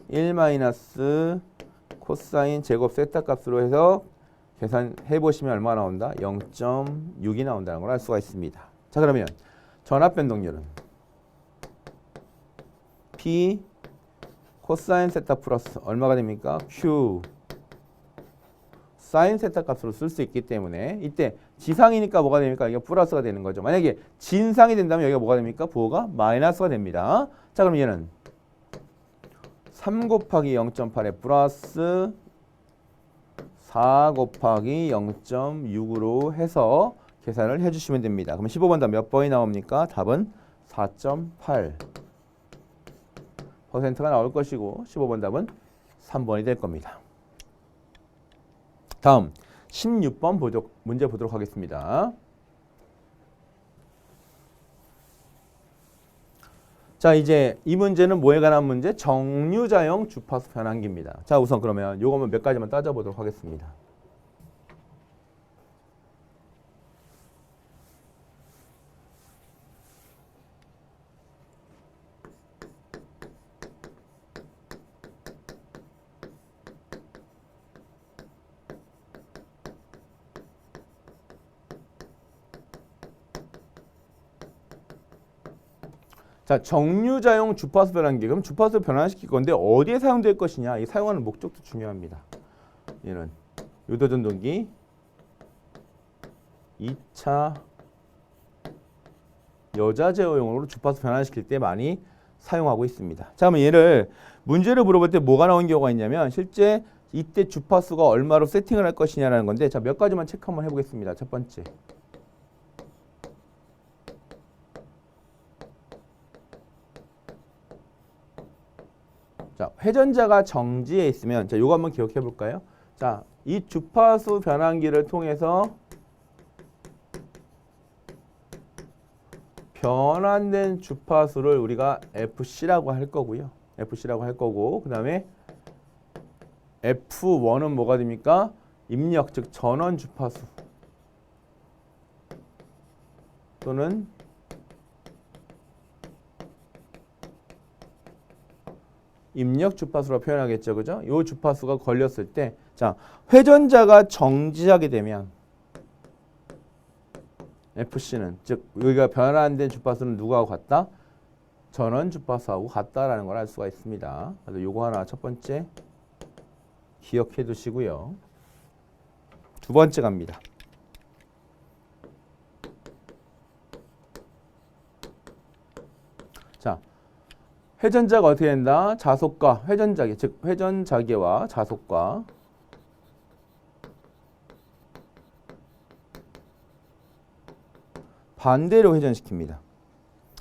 1 마이너스 코사인 제곱 세타 값으로 해서 계산해 보시면 얼마 나온다? 0.6이 나온다는 걸 알 수가 있습니다. 자, 그러면 전압 변동률은 P 코사인 세타 플러스 얼마가 됩니까? Q 사인 세타 값으로 쓸 수 있기 때문에 이때 지상이니까 뭐가 됩니까? 이게 플러스가 되는 거죠. 만약에 진상이 된다면 여기가 뭐가 됩니까? 부호가 마이너스가 됩니다. 자, 그럼 얘는 3 곱하기 0.8에 플러스 4 곱하기 0.6으로 해서 계산을 해주시면 됩니다. 그럼 15번 답 몇 번이 나옵니까? 답은 4.8%가 나올 것이고 15번 답은 3번이 될 겁니다. 다음 16번 문제 보도록 하겠습니다. 자, 이제 이 문제는 뭐에 관한 문제? 정류자형 주파수 변환기입니다. 자, 우선 그러면 요거만 몇 가지만 따져보도록 하겠습니다. 자, 정류자용 주파수 변환기. 그럼 주파수 변환시킬 건데 어디에 사용될 것이냐? 이 사용하는 목적도 중요합니다. 얘는 유도전동기 2차 여자 제어용으로 주파수 변환시킬 때 많이 사용하고 있습니다. 자, 그러면 얘를 문제를 물어볼 때 뭐가 나온 경우가 있냐면 실제 이때 주파수가 얼마로 세팅을 할 것이냐라는 건데 자, 몇 가지만 체크 한번 해보겠습니다. 첫 번째. 자, 회전자가 정지해 있으면 자, 요거 한번 기억해 볼까요? 자, 이 주파수 변환기를 통해서 변환된 주파수를 우리가 FC라고 할 거고요. FC라고 할 거고 그다음에 F1은 뭐가 됩니까? 입력 즉 전원 주파수 또는 입력 주파수로 표현하겠죠. 그죠? 요 주파수가 걸렸을 때 자, 회전자가 정지하게 되면 FC는 즉 여기가 변환된 주파수는 누구하고 같다? 전원 주파수하고 같다라는 걸 알 수가 있습니다. 그래서 요거 하나 첫 번째 기억해 두시고요. 두 번째 갑니다. 자, 회전자가 어떻게 된다? 자속과 회전자계, 즉 회전자계와 자속과 반대로 회전시킵니다.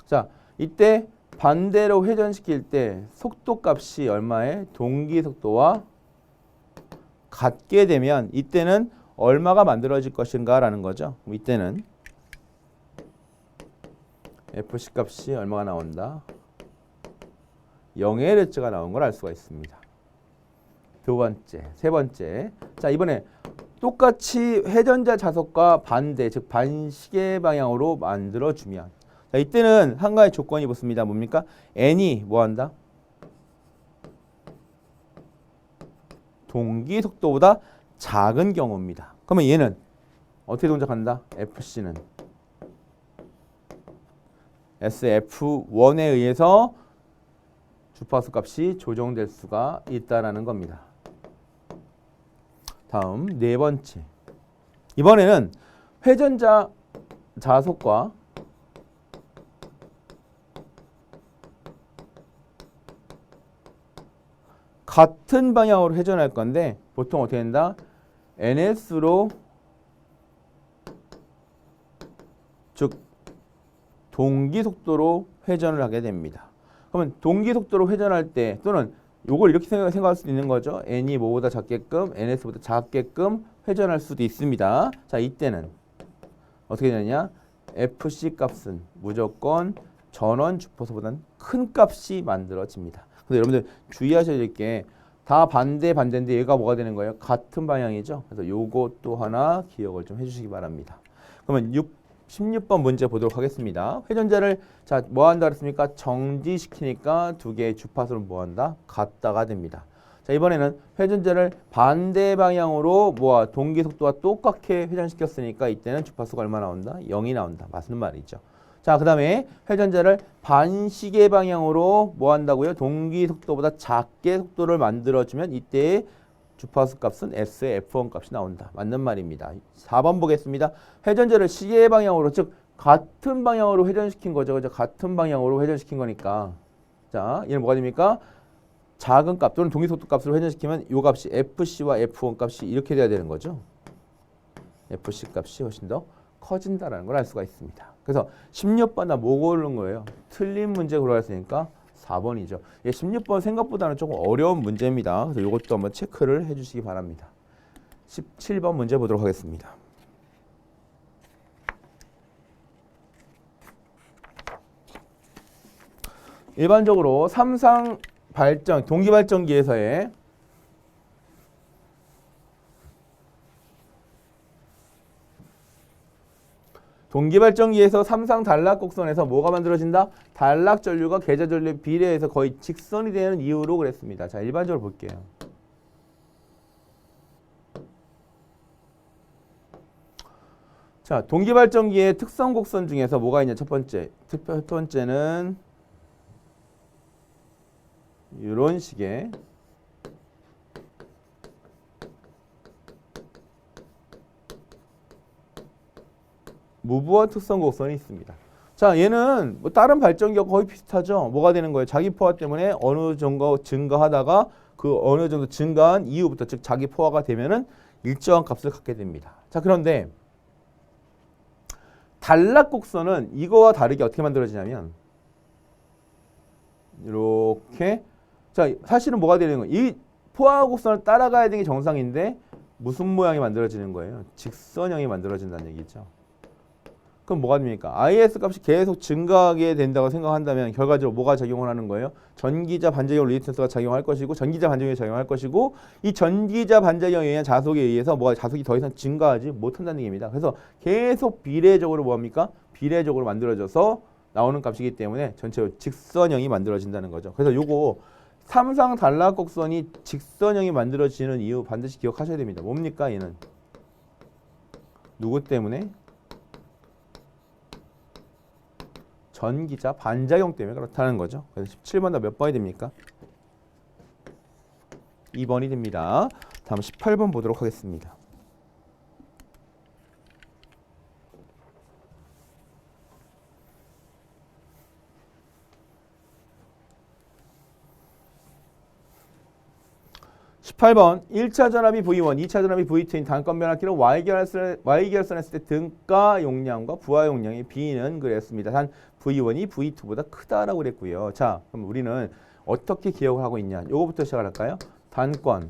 자, 이때 반대로 회전시킬 때 속도값이 얼마에? 동기 속도와 같게 되면 이때는 얼마가 만들어질 것인가 라는 거죠. 이때는 FC 값이 얼마가 나온다? 0Hz가 나온 걸 알 수가 있습니다. 두 번째, 세 번째. 자, 이번에 똑같이 회전자 자석과 반대, 즉 반시계 방향으로 만들어주면, 자, 이때는 한 가지 조건이 붙습니다. 뭡니까? n이 뭐한다? 동기 속도보다 작은 경우입니다. 그러면 얘는 어떻게 동작한다? FC는 SF1에 의해서 주파수 값이 조정될 수가 있다라는 겁니다. 다음 네 번째. 이번에는 회전자 자석과 같은 방향으로 회전할 건데 보통 어떻게 된다? NS로 즉 동기 속도로 회전을 하게 됩니다. 그러면 동기 속도로 회전할 때 또는 요걸 이렇게 생각할 수도 있는 거죠. n이 뭐보다 작게끔 ns보다 작게끔 회전할 수도 있습니다. 자, 이때는 어떻게 되느냐? fc 값은 무조건 전원 주파수보다는 큰 값이 만들어집니다. 근데 여러분들 주의하셔야 될 게 다 반대인데 얘가 뭐가 되는 거예요? 같은 방향이죠. 그래서 요것도 하나 기억을 좀 해주시기 바랍니다. 그러면 16번 문제 보도록 하겠습니다. 회전자를 자, 뭐 한다 그랬습니까? 정지시키니까 두 개의 주파수를 뭐 한다? 같다가 됩니다. 자, 이번에는 회전자를 반대 방향으로 뭐와 동기 속도와 똑같게 회전시켰으니까 이때는 주파수가 얼마 나온다? 0이 나온다. 맞는 말이죠. 자, 그 다음에 회전자를 반시계 방향으로 뭐 한다고요? 동기 속도보다 작게 속도를 만들어주면 이때의 주파수 값은 S의 F1 값이 나온다. 맞는 말입니다. 4번 보겠습니다. 회전자를 시계 방향으로, 즉 같은 방향으로 회전시킨 거죠. 그죠? 같은 방향으로 회전시킨 거니까. 자, 얘는 뭐가 됩니까? 작은 값 또는 동기 속도 값으로 회전시키면 이 값이 FC와 F1 값이 이렇게 돼야 되는 거죠. FC 값이 훨씬 더 커진다라는 걸 알 수가 있습니다. 그래서 16번 뭐 고르는 거예요? 틀린 문제 고르랬으니까 4번이죠. 예, 16번 생각보다는 조금 어려운 문제입니다. 그래서 이것도 한번 체크를 해주시기 바랍니다. 17번 문제 보도록 하겠습니다. 일반적으로 삼상 발전, 동기발전기에서의 동기발전기에서 삼상 단락곡선에서 뭐가 만들어진다? 단락전류가 계좌전류에 비례해서 거의 직선이 되는 이유로 그랬습니다. 자, 일반적으로 볼게요. 자, 동기발전기의 특성 곡선 중에서 뭐가 있냐? 첫 번째는 이런 식의 무부하 특성 곡선이 있습니다. 자, 얘는 뭐 다른 발전기와 거의 비슷하죠. 뭐가 되는 거예요? 자기 포화 때문에 어느 정도 증가하다가 그 어느 정도 증가한 이후부터 즉 자기 포화가 되면은 일정한 값을 갖게 됩니다. 자, 그런데 단락 곡선은 이거와 다르게 어떻게 만들어지냐면 이렇게 자, 사실은 뭐가 되는 거예요? 이 포화 곡선을 따라가야 되는 게 정상인데 무슨 모양이 만들어지는 거예요? 직선형이 만들어진다는 얘기죠. 그럼 뭐가 됩니까? IS 값이 계속 증가하게 된다고 생각한다면 결과적으로 뭐가 작용을 하는 거예요? 전기자 반작용 리액턴스가 작용할 것이고 전기자 반작용이 작용할 것이고 이 전기자 반작용에 의한 자속에 의해서 뭐가 자속이 더 이상 증가하지 못한다는 얘기입니다. 그래서 계속 비례적으로 뭐합니까? 비례적으로 만들어져서 나오는 값이기 때문에 전체로 직선형이 만들어진다는 거죠. 그래서 요거 삼상 단락곡선이 직선형이 만들어지는 이유 반드시 기억하셔야 됩니다. 뭡니까? 얘는 누구 때문에? 전기자 반작용 때문에 그렇다는 거죠. 그래서 17번 다 몇 번이 됩니까? 2번이 됩니다. 다음 18번 보도록 하겠습니다. (18번) 1차 전압이 V1, 2차 전압이 V2인 단건 변압기는 Y결선 했을 때 등가 용량과 부하 용량이 B는 그랬습니다. 단 V1이 V2보다 크다라고 그랬고요. 자, 그럼 우리는 어떻게 기억을 하고 있냐? 요거부터 시작을 할까요? 단건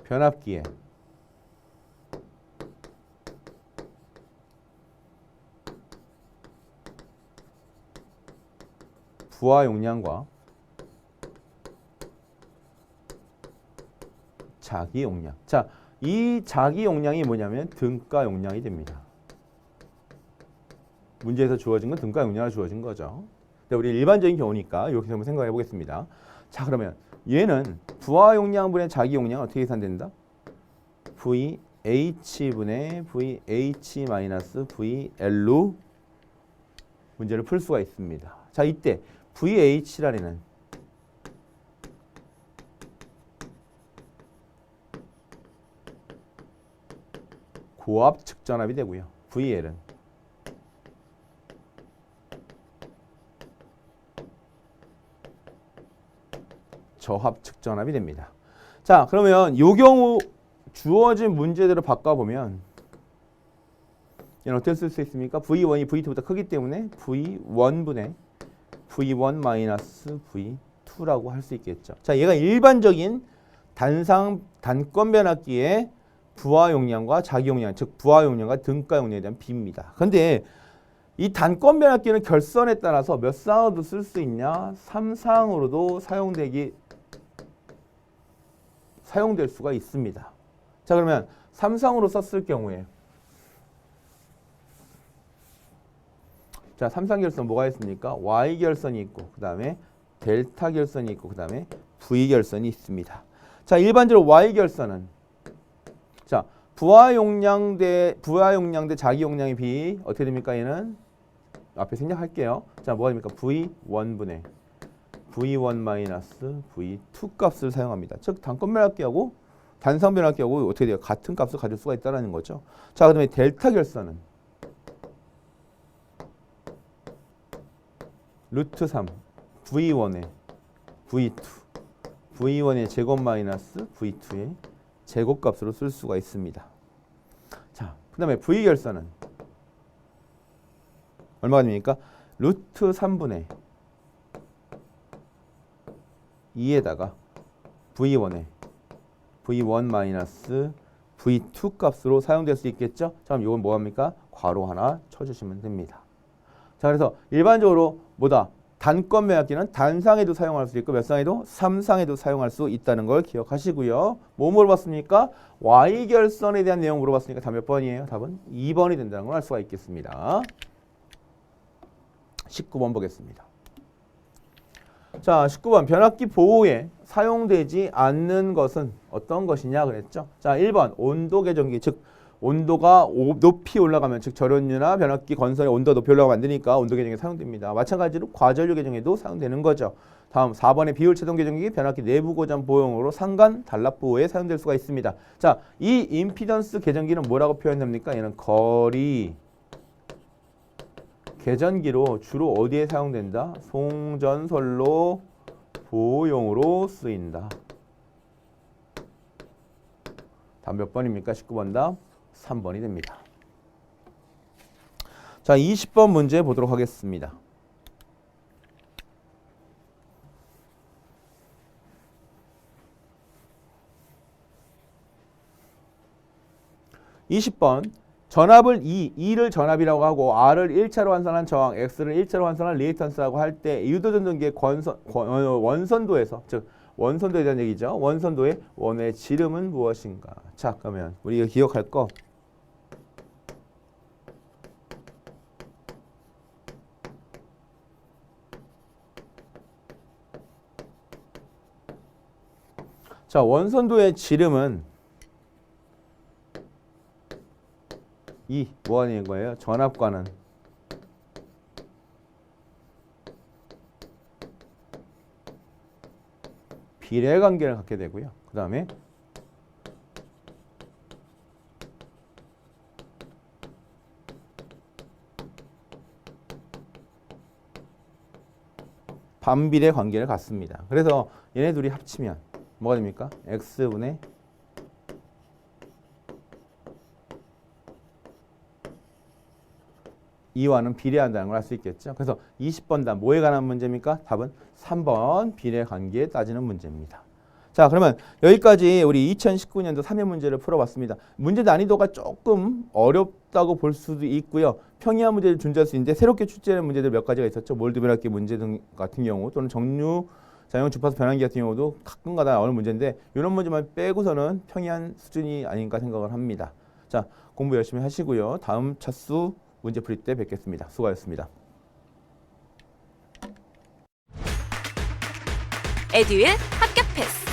변압기에 부하 용량과 자기 용량. 자, 이 자기 용량이 뭐냐면 등가 용량이 됩니다. 문제에서 주어진 건 등가 용량으로 주어진 거죠. 근데 우리 일반적인 경우니까 이렇게 한번 생각해 보겠습니다. 자, 그러면 얘는 부하 용량분의 자기 용량은 어떻게 계산된다? VH분의 VH-VL로 문제를 풀 수가 있습니다. 자, 이때 VH라는 고압 측전압이 되고요. VL은 저압 측전압이 됩니다. 자, 그러면 이 경우 주어진 문제대로 바꿔보면 얘는 어떻게 쓸 수 있습니까? V1이 V2보다 크기 때문에 V1분의 V1 V2라고 할 수 있겠죠. 자, 얘가 일반적인 단권 변압기의 부하 용량과 자기 용량, 즉 부하 용량과 등가 용량에 대한 비입니다. 그런데 이 단권 변압기는 결선에 따라서 몇 상으로도 쓸 수 있냐? 3상으로도 사용될 수가 있습니다. 자, 그러면 3상으로 썼을 경우에 자, 3상 결선 뭐가 있습니까? Y 결선이 있고 그 다음에 델타 결선이 있고 그 다음에 V 결선이 있습니다. 자, 일반적으로 Y 결선은 자, 부하 용량 대 자기 용량의 비 어떻게 됩니까? 얘는 앞에 생략할게요. 자, 뭐가 됩니까? V1분의 V1 V2 값을 사용합니다. 즉 단권 변압기하고 단상 변압기하고 어떻게 돼요? 같은 값을 가질 수가 있다는 거죠. 자, 그다음에 델타 결선은 루트 3 V1의 V2 V1의 제곱 마이너스 V2의 제곱값으로 쓸 수가 있습니다. 자, 그 다음에 V 결선은 얼마가 됩니까? 루트 3분의 2에다가 V1의 V1 마이너스 V2 값으로 사용될 수 있겠죠? 자, 그럼 이건 뭐합니까? 괄호 하나 쳐주시면 됩니다. 자, 그래서 일반적으로 뭐다? 단권 변압기는 단상에도 사용할 수 있고 몇 상에도 3상에도 사용할 수 있다는 걸 기억하시고요. 뭐 물어봤습니까? Y 결선에 대한 내용 물어봤으니까 답 몇 번이에요? 답은 2번이 된다는 걸 알 수가 있겠습니다. 19번 보겠습니다. 자, 19번 변압기 보호에 사용되지 않는 것은 어떤 것이냐 그랬죠? 자, 1번 온도 계정기, 즉 온도가 높이 올라가면 즉 절연유나 변압기 건설의 온도가 높이 올라가면 안 되니까 온도 계정이 사용됩니다. 마찬가지로 과전류 계정에도 사용되는 거죠. 다음 4번의 비율 체동 계정기 변압기 내부 고장 보형으로 상간 단랍 보호에 사용될 수가 있습니다. 자, 이 임피던스 계정기는 뭐라고 표현됩니까? 얘는 거리 계전기로 주로 어디에 사용된다? 송전선로 보호용으로 쓰인다. 답 몇 번입니까? 19번 답 3번이 됩니다. 자, 20번 문제 보도록 하겠습니다. (20번) 전압을 2를 전압이라고 하고 R을 1차로 환산한 저항, X를 1차로 환산한 리액턴스라고 할 때 유도전등기의 원선도에서, 즉 원선도에 대한 얘기죠. 원선도의 원의 지름은 무엇인가? 자, 그러면 우리가 기억할 거 자, 원선도의 지름은 이 뭐하는 거예요? 전압과는 비례 관계를 갖게 되고요. 그 다음에 반비례 관계를 갖습니다. 그래서 얘네 둘이 합치면 뭐가 됩니까? X분의 2와는 비례한다는 걸 알 수 있겠죠. 그래서 20번 답 뭐에 관한 문제입니까? 답은 3번 비례 관계에 따지는 문제입니다. 자, 그러면 여기까지 우리 2019년도 3회 문제를 풀어봤습니다. 문제 난이도가 조금 어렵다고 볼 수도 있고요. 평이한 문제를 준비할 수 있는데 새롭게 출제된 문제들 몇 가지가 있었죠. 몰드 변압기 문제 등 같은 경우 또는 정류 자연 주파수 변환기 같은 경우도 가끔가다 나오는 문제인데 이런 문제만 빼고서는 평이한 수준이 아닌가 생각을 합니다. 자, 공부 열심히 하시고요. 다음 차수 문제 풀이 때 뵙겠습니다. 수고하셨습니다. 에듀윌 합격 패스.